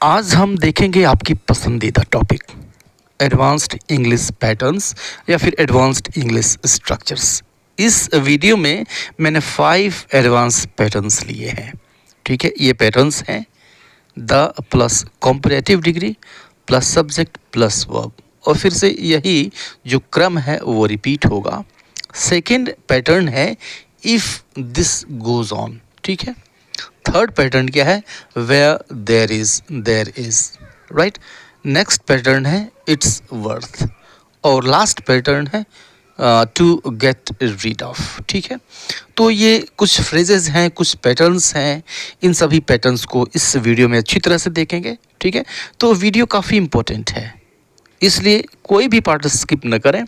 आज हम देखेंगे आपकी पसंदीदा टॉपिक एडवांस्ड इंग्लिश पैटर्न्स या फिर एडवांस्ड इंग्लिश स्ट्रक्चर्स। इस वीडियो में मैंने 5 एडवांस पैटर्न्स लिए हैं। ठीक है, ये पैटर्न्स हैं the plus comparative degree plus subject plus verb, और फिर से यही जो क्रम है वो रिपीट होगा। सेकेंड पैटर्न है इफ़ दिस गोज़ ऑन। ठीक है, थर्ड पैटर्न क्या है, where there is right. Next pattern है इट्स वर्थ, और लास्ट पैटर्न है टू गेट रीड ऑफ। ठीक है, तो ये कुछ फ्रेजेस हैं, कुछ पैटर्न्स हैं। इन सभी पैटर्न्स को इस वीडियो में अच्छी तरह से देखेंगे। ठीक है, तो वीडियो काफ़ी इम्पोर्टेंट है, इसलिए कोई भी पार्ट स्किप न करें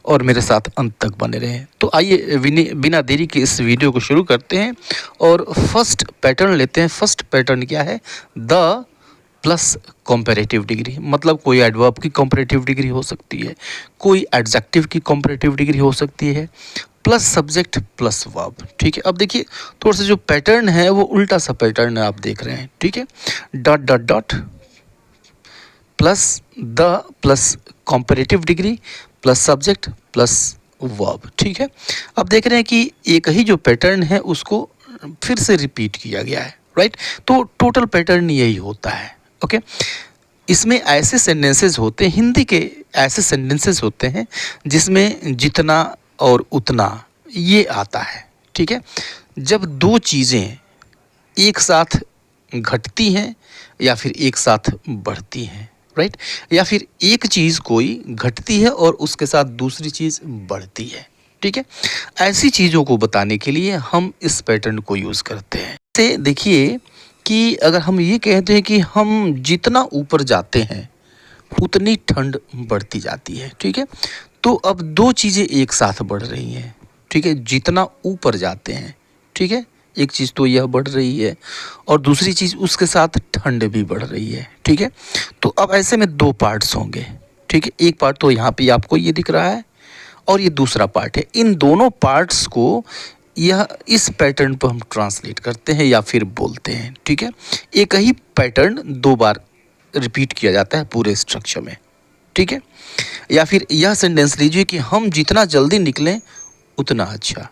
और मेरे साथ अंत तक बने रहें। तो आइए बिना देरी के इस वीडियो को शुरू करते हैं और फर्स्ट पैटर्न लेते हैं। फर्स्ट पैटर्न क्या है, द प्लस कॉम्परेटिव डिग्री। मतलब कोई एडवर्ब की कॉम्परेटिव डिग्री हो सकती है, कोई एडजेक्टिव की कॉम्परेटिव डिग्री हो सकती है, प्लस सब्जेक्ट प्लस वर्ब। ठीक है, अब देखिए थोड़ा सा जो पैटर्न है वो उल्टा सा पैटर्न है, आप देख रहे हैं। ठीक है, dot dot dot plus the plus comparative degree plus subject plus verb. ठीक है, अब देख रहे हैं कि एक ही जो पैटर्न है उसको फिर से रिपीट किया गया है, राइट। तो टोटल पैटर्न यही होता है। ओके, इसमें ऐसे सेंटेंसेस होते हैं, हिंदी के ऐसे सेंटेंसेस होते हैं जिसमें जितना और उतना ये आता है। ठीक है, जब दो चीज़ें एक साथ घटती हैं या फिर एक साथ बढ़ती हैं, राइट, या फिर एक चीज़ कोई घटती है और उसके साथ दूसरी चीज़ बढ़ती है। ठीक है, ऐसी चीज़ों को बताने के लिए हम इस पैटर्न को यूज़ करते हैं। जैसे देखिए कि अगर हम ये कहते हैं कि हम जितना ऊपर जाते हैं उतनी ठंड बढ़ती जाती है। ठीक है, तो अब दो चीज़ें एक साथ बढ़ रही हैं। ठीक है, जितना ऊपर जाते हैं, ठीक है, एक चीज़ तो यह बढ़ रही है और दूसरी चीज़ उसके साथ ठंड भी बढ़ रही है। ठीक है, तो अब ऐसे में दो पार्ट्स होंगे। ठीक है, एक पार्ट तो यहाँ पे आपको ये दिख रहा है और ये दूसरा पार्ट है। इन दोनों पार्ट्स को यह इस पैटर्न पर हम ट्रांसलेट करते हैं या फिर बोलते हैं। ठीक है, एक ही पैटर्न दो बार रिपीट किया जाता है पूरे स्ट्रक्चर में। ठीक है, या फिर यह सेंटेंस लीजिए कि हम जितना जल्दी निकलें उतना अच्छा।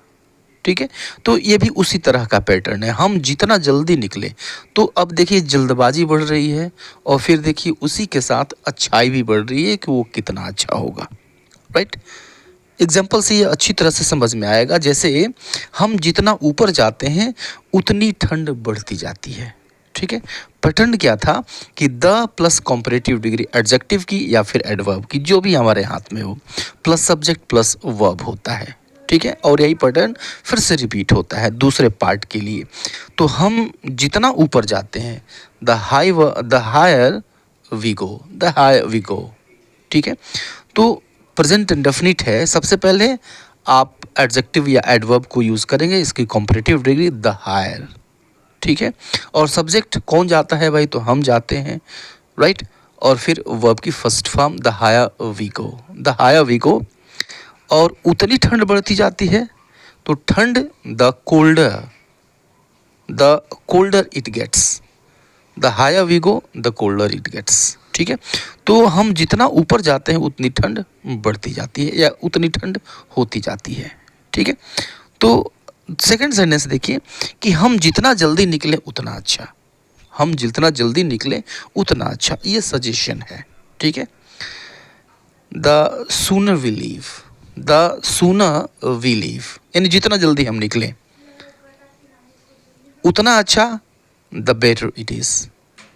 ठीक है, तो ये भी उसी तरह का पैटर्न है, हम जितना जल्दी निकले। तो अब देखिए जल्दबाजी बढ़ रही है और फिर देखिए उसी के साथ अच्छाई भी बढ़ रही है कि वो कितना अच्छा होगा, राइट। एग्जाम्पल से ये अच्छी तरह से समझ में आएगा। जैसे हम जितना ऊपर जाते हैं उतनी ठंड बढ़ती जाती है। ठीक है, पैटर्न क्या था कि the plus comparative degree adjective की या फिर एडवर्ब की, जो भी हमारे हाथ में हो, प्लस सब्जेक्ट प्लस वर्ब होता है। ठीक है, और यही पैटर्न फिर से रिपीट होता है दूसरे पार्ट के लिए। तो हम जितना ऊपर जाते हैं the higher we go, the higher we go. ठीक है, तो प्रेजेंट इंडेफिनिट है। सबसे पहले आप एडजेक्टिव या एडवर्ब को यूज़ करेंगे, इसकी कॉम्परेटिव डिग्री द हायर। ठीक है, और सब्जेक्ट कौन जाता है भाई, तो हम जाते हैं, राइट। और फिर वर्ब की first form the higher we go, the higher we go. और उतनी ठंड बढ़ती जाती है तो ठंड the colder it gets, the higher we go the colder it gets. ठीक है, तो हम जितना ऊपर जाते हैं उतनी ठंड बढ़ती जाती है या उतनी ठंड होती जाती है। ठीक है, तो सेकंड सेंटेंस देखिए कि हम जितना जल्दी निकले उतना अच्छा, हम जितना जल्दी निकले उतना अच्छा, ये सजेशन है। ठीक है, the sooner we leave, the sooner we leave, यानी जितना जल्दी हम निकलें उतना अच्छा, the better it is,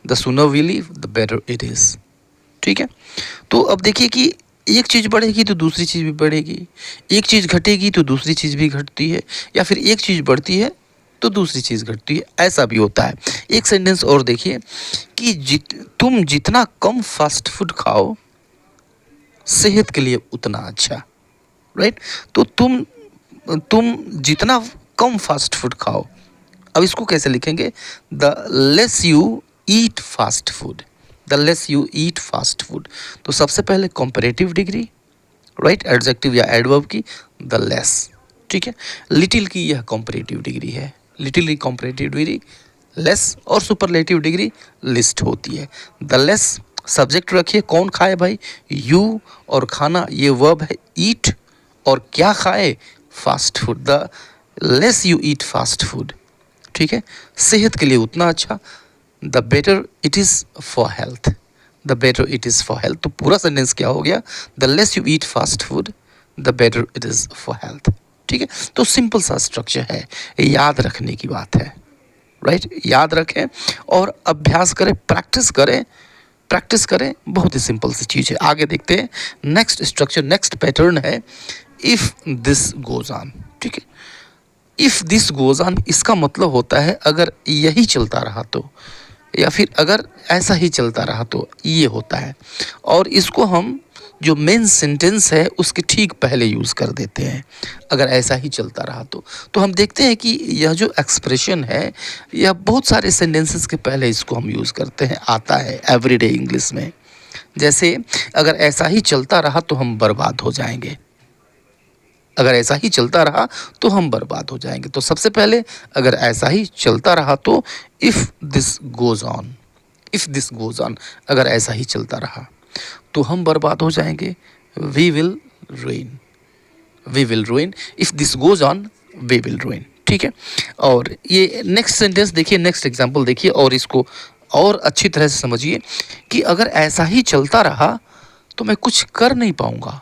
the sooner we leave the better it is. ठीक है, तो अब देखिए कि एक चीज़ बढ़ेगी तो दूसरी चीज़ भी बढ़ेगी, एक चीज़ घटेगी तो दूसरी चीज़ भी घटती है, या फिर एक चीज़ बढ़ती है तो दूसरी चीज़ घटती है, ऐसा भी होता है। एक सेंटेंस और देखिए कि तुम जितना कम फास्ट फूड खाओ सेहत के लिए उतना अच्छा, राइट। तो तुम जितना कम फास्ट फूड खाओ, अब इसको कैसे लिखेंगे, the less you eat fast food, the less you eat fast food. तो सबसे पहले कॉम्परेटिव डिग्री, राइट, एडजेक्टिव या एडवर्ब की द लेस। ठीक है, लिटिल की यह कॉम्परेटिव डिग्री है, लिटिल की कॉम्परेटिव डिग्री लेस और सुपरलेटिव डिग्री लिस्ट होती है। द लेस सब्जेक्ट रखिए, कौन खाए भाई, यू, और खाना ये वर्ब है ईट, और क्या खाए, fast food. The less you eat fast food, ठीक है, सेहत के लिए उतना अच्छा। The better it is for health, the better it is for health. तो पूरा सेंटेंस क्या हो गया, the less you eat fast food the better it is for health, ठीक है। तो सिंपल सा स्ट्रक्चर है, याद रखने की बात है, राइट। याद रखें और अभ्यास करें, प्रैक्टिस करें, बहुत ही सिंपल सी चीज़ है। आगे देखते हैं नेक्स्ट स्ट्रक्चर, नेक्स्ट पैटर्न है इफ़ दिस गोज ऑन, ठीक है। इफ़ दिस गोज ऑन इसका मतलब होता है अगर यही चलता रहा तो, या फिर अगर ऐसा ही चलता रहा तो ये होता है। और इसको हम जो मेन सेंटेंस है उसके ठीक पहले यूज़ कर देते हैं, अगर ऐसा ही चलता रहा तो हम देखते हैं कि यह जो एक्सप्रेशन है यह बहुत सारे सेंटेंसेस के पहले इसको हम यूज़ करते हैं, आता है एवरीडे इंग्लिश में। जैसे अगर ऐसा ही चलता रहा तो हम बर्बाद हो जाएंगे, अगर ऐसा ही चलता रहा तो हम बर्बाद हो जाएंगे। तो सबसे पहले अगर ऐसा ही चलता रहा तो if this goes on, if this goes on, अगर ऐसा ही चलता रहा तो हम बर्बाद हो जाएंगे, we will ruin, we will ruin, if this goes on we will ruin, ठीक है। और ये नेक्स्ट सेंटेंस देखिए, नेक्स्ट एग्जाम्पल देखिए और इसको और अच्छी तरह से समझिए कि अगर ऐसा ही चलता रहा तो मैं कुछ कर नहीं पाऊंगा।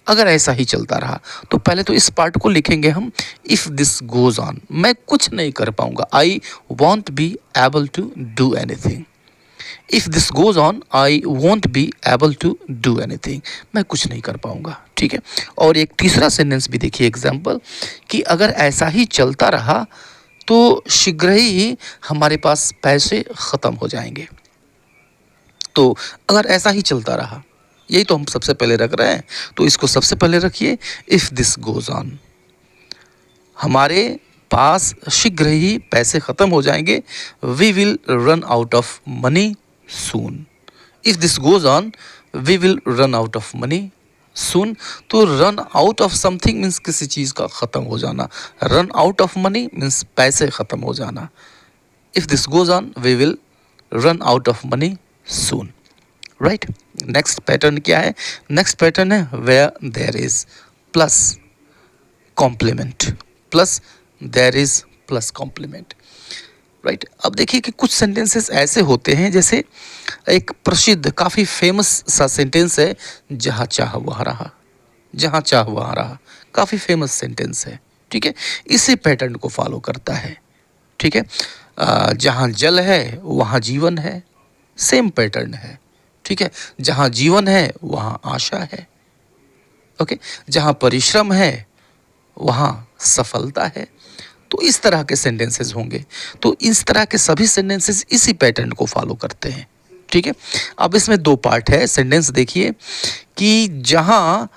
अगर ऐसा ही चलता रहा तो पहले तो इस पार्ट को लिखेंगे हम, इफ़ दिस गोज़ ऑन, मैं कुछ नहीं कर पाऊंगा, I won't be able to do anything. If this goes on I won't be able to do anything, मैं कुछ नहीं कर पाऊंगा, ठीक है। और एक तीसरा सेंटेंस भी देखिए एग्जाम्पल, कि अगर ऐसा ही चलता रहा तो शीघ्र ही हमारे पास पैसे ख़त्म हो जाएंगे। तो अगर ऐसा ही चलता रहा, यही तो हम सबसे पहले रख रहे हैं, तो इसको सबसे पहले रखिए, इफ़ दिस गोज़ ऑन, हमारे पास शीघ्र ही पैसे ख़त्म हो जाएंगे, we will run out of money soon. If this goes on we will run out of money soon. तो run out of something means किसी चीज़ का ख़त्म हो जाना, run out of money means पैसे ख़त्म हो जाना। If this goes on we will run out of money soon, right. Next pattern क्या है, नेक्स्ट पैटर्न है where there is plus complement, plus there is plus complement, right. अब देखिए कि कुछ सेंटेंसेस ऐसे होते हैं, जैसे एक प्रसिद्ध काफ़ी फेमस सा सेंटेंस है, जहाँ चाह वहाँ रहा, जहाँ चाह वहाँ रहा, काफ़ी फेमस सेंटेंस है, ठीक है। इसी पैटर्न को फॉलो करता है, ठीक है। जहाँ जल है वहाँ जीवन है, सेम पैटर्न है, ठीक है। जहाँ जीवन है वहाँ आशा है, ओके। जहाँ परिश्रम है वहाँ सफलता है। तो इस तरह के सेंटेंसेस होंगे, तो इस तरह के सभी सेंटेंसेस इसी पैटर्न को फॉलो करते हैं, ठीक है। अब इसमें दो पार्ट है, सेंटेंस देखिए कि जहाँ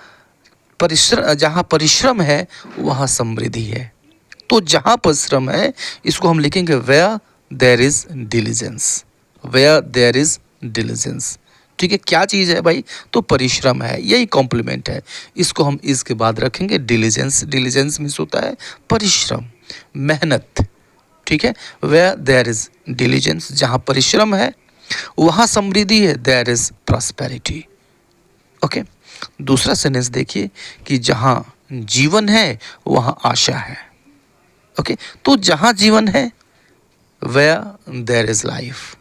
परिश्रम है वहाँ समृद्धि है। तो जहाँ परिश्रम है इसको हम लिखेंगे where there is diligence, where there is diligence, ठीक है। क्या चीज़ है भाई, तो परिश्रम है, यही कॉम्प्लीमेंट है, इसको हम इसके बाद रखेंगे डिलीजेंस। डिलीजेंस मीन्स होता है परिश्रम, मेहनत, ठीक है। वेयर देयर इज डिलीजेंस, जहाँ परिश्रम है वहाँ समृद्धि है, देयर इज प्रॉस्पेरिटी, ओके। दूसरा सेंटेंस देखिए कि जहाँ जीवन है वहाँ आशा है, ओके। तो जहाँ जीवन है वेयर देयर इज लाइफ,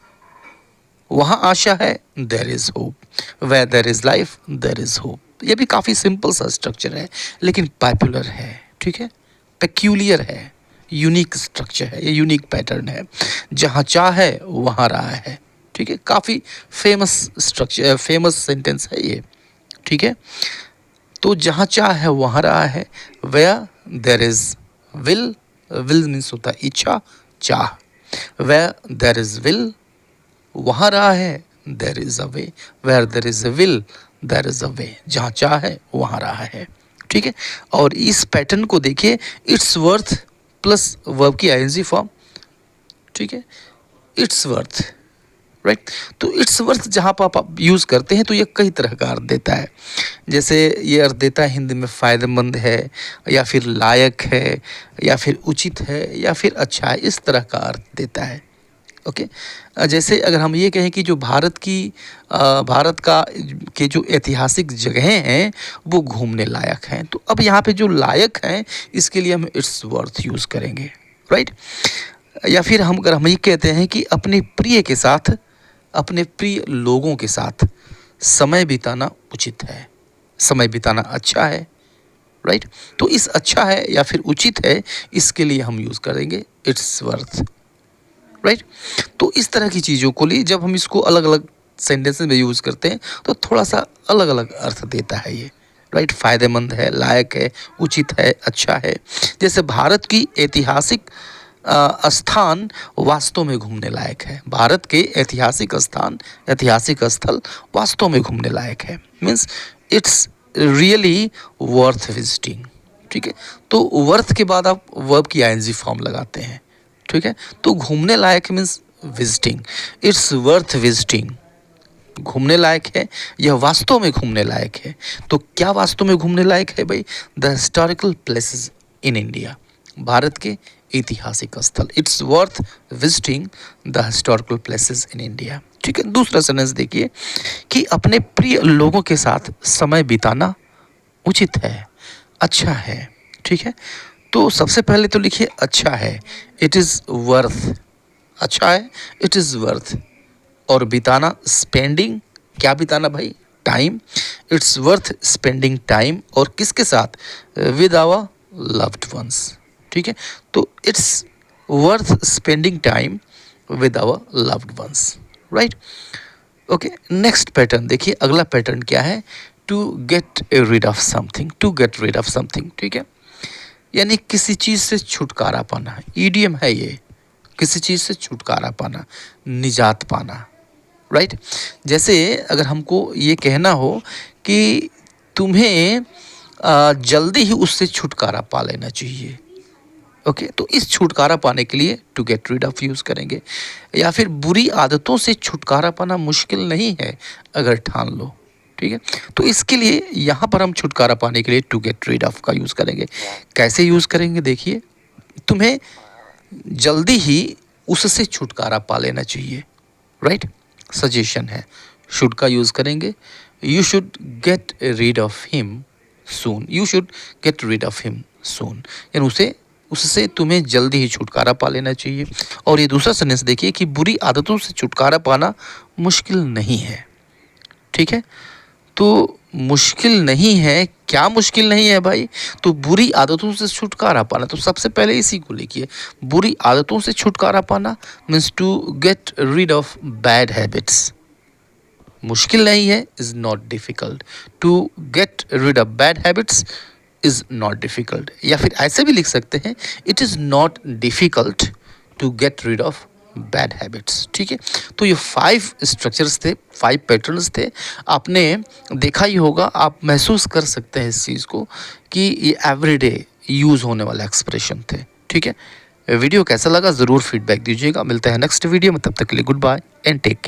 वहाँ आशा है, there is hope, where there is life there is hope. ये भी काफ़ी सिंपल सा स्ट्रक्चर है लेकिन पॉपुलर है, ठीक है, पेक्यूलियर है, यूनिक स्ट्रक्चर है, ये यूनिक पैटर्न है। जहाँ चाह है वहाँ रहा है, ठीक है, काफ़ी फेमस स्ट्रक्चर, फेमस सेंटेंस है ये, ठीक है। तो जहाँ चाह है वहाँ रहा है, where there is will, will means होता है इच्छा, चाह, वेयर देयर इज विल वहाँ रहा है, there is a way, where there is a will there is a way, जहाँ चाह है वहाँ रहा है, ठीक है। और इस पैटर्न को देखिए, इट्स वर्थ प्लस वर्ब की आईएनजी फॉर्म, ठीक है, इट्स वर्थ, राइट। तो इट्स वर्थ जहाँ पर आप यूज़ करते हैं तो ये कई तरह का अर्थ देता है। जैसे ये अर्थ देता है हिंदी में फ़ायदेमंद है, या फिर लायक है, या फिर उचित है, या फिर अच्छा है, इस तरह का अर्थ देता है। ओके। जैसे अगर हम ये कहें कि जो भारत का के जो ऐतिहासिक जगहें हैं वो घूमने लायक हैं, तो अब यहाँ पे जो लायक हैं इसके लिए हम इट्स वर्थ यूज़ करेंगे, राइट। या फिर अगर हम ये कहते हैं कि अपने प्रिय लोगों के साथ समय बिताना उचित है, समय बिताना अच्छा है, राइट। तो इस अच्छा है या फिर उचित है इसके लिए हम यूज़ करेंगे इट्स वर्थ, राइट। तो इस तरह की चीज़ों को लिए जब हम इसको अलग अलग सेंटेंसेस में यूज़ करते हैं तो थोड़ा सा अलग अलग अर्थ देता है ये, राइट। फ़ायदेमंद है, लायक है, उचित है, अच्छा है। जैसे भारत की ऐतिहासिक स्थान वास्तव में घूमने लायक है, भारत के ऐतिहासिक स्थल वास्तव में घूमने लायक है, means it's really worth visiting, ठीक है। तो वर्थ के बाद आप वर्ब की आईएनजी फॉर्म लगाते हैं, ठीक है। तो घूमने लायक means visiting, it's worth visiting, घूमने लायक है, यह वास्तव में घूमने लायक है। तो क्या वास्तव में घूमने लायक है भाई? The historical places in India, Bharat के ऐतिहासिक स्थल, it's worth visiting the historical places in India, ठीक है। दूसरा सेंटेंस देखिए कि अपने प्रिय लोगों के साथ समय बिताना उचित है, अच्छा है, ठीक है। तो सबसे पहले तो लिखिए अच्छा है, इट इज़ वर्थ, अच्छा है, इट इज़ वर्थ। और बिताना स्पेंडिंग, क्या बिताना भाई? Time, it's worth spending time, और किसके साथ? विद आवर लव्ड वंस, ठीक है। तो it's worth spending time with our loved ones, right. Okay, next pattern देखिए, अगला पैटर्न क्या है? To get rid of something, to get rid of something, ठीक है। यानी किसी चीज़ से छुटकारा पाना, ईडियम है ये, किसी चीज़ से छुटकारा पाना, निजात पाना, राइट। जैसे अगर हमको ये कहना हो कि तुम्हें जल्दी ही उससे छुटकारा पा लेना चाहिए, ओके, तो इस छुटकारा पाने के लिए to get rid of use करेंगे। या फिर बुरी आदतों से छुटकारा पाना मुश्किल नहीं है अगर ठान लो, ठीक है। तो इसके लिए यहाँ पर हम छुटकारा पाने के लिए टू गेट रीड ऑफ का यूज़ करेंगे। कैसे यूज़ करेंगे देखिए, तुम्हें जल्दी ही उससे छुटकारा पा लेना चाहिए, राइट। सजेशन है, शुड का यूज़ करेंगे, you should get rid of him soon, you should get rid of him soon, यानी उससे तुम्हें जल्दी ही छुटकारा पा लेना चाहिए। और ये दूसरा सेंटेंस देखिए कि बुरी आदतों से छुटकारा पाना मुश्किल नहीं है, ठीक है। तो मुश्किल नहीं है, क्या मुश्किल नहीं है भाई? तो बुरी आदतों से छुटकारा पाना, तो सबसे पहले इसी को लिखिए, बुरी आदतों से छुटकारा पाना means to get rid of bad habits. मुश्किल नहीं है, is not difficult, to get rid of bad habits is not difficult. या फिर ऐसे भी लिख सकते हैं, it is not difficult to get rid of bad habits, ठीक है। तो ये 5 स्ट्रक्चर्स थे, 5 पैटर्न्स थे, आपने देखा ही होगा, आप महसूस कर सकते हैं इस चीज़ को कि ये एवरीडे यूज़ होने वाला एक्सप्रेशन थे, ठीक है। वीडियो कैसा लगा ज़रूर फीडबैक दीजिएगा। मिलते हैं नेक्स्ट वीडियो में, तब तक के लिए goodbye and take care.